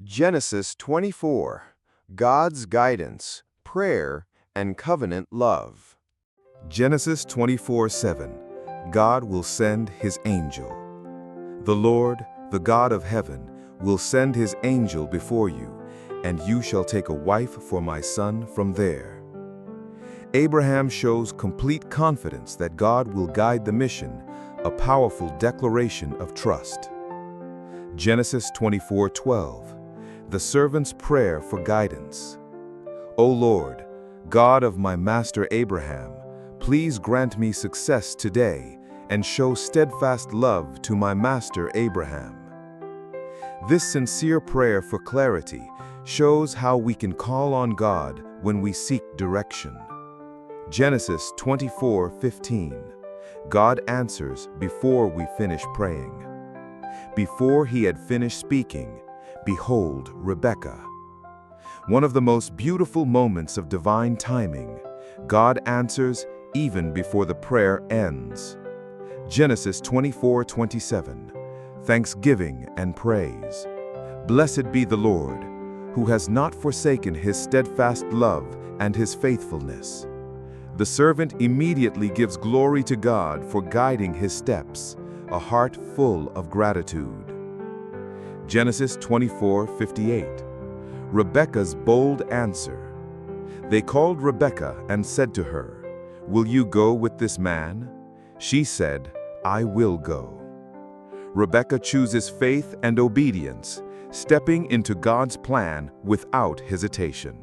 Genesis 24. God's guidance, prayer, and covenant love. Genesis 24:7. God will send his angel. The Lord, the God of heaven, will send his angel before you, and you shall take a wife for my son from there. Abraham shows complete confidence that God will guide the mission, a powerful declaration of trust. Genesis 24:12. The servant's prayer for guidance. O Lord, God of my master Abraham, please grant me success today and show steadfast love to my master Abraham. This sincere prayer for clarity shows how we can call on God when we seek direction. Genesis 24:15. God answers before we finish praying. Before he had finished speaking, behold, Rebekah. One of the most beautiful moments of divine timing, God answers even before the prayer ends. Genesis 24:27. Thanksgiving and praise. Blessed be the Lord, who has not forsaken his steadfast love and his faithfulness. The servant immediately gives glory to God for guiding his steps, a heart full of gratitude. Genesis 24:58. Rebekah's bold answer. They called Rebekah and said to her, "Will you go with this man?" She said, "I will go." Rebekah chooses faith and obedience, stepping into God's plan without hesitation.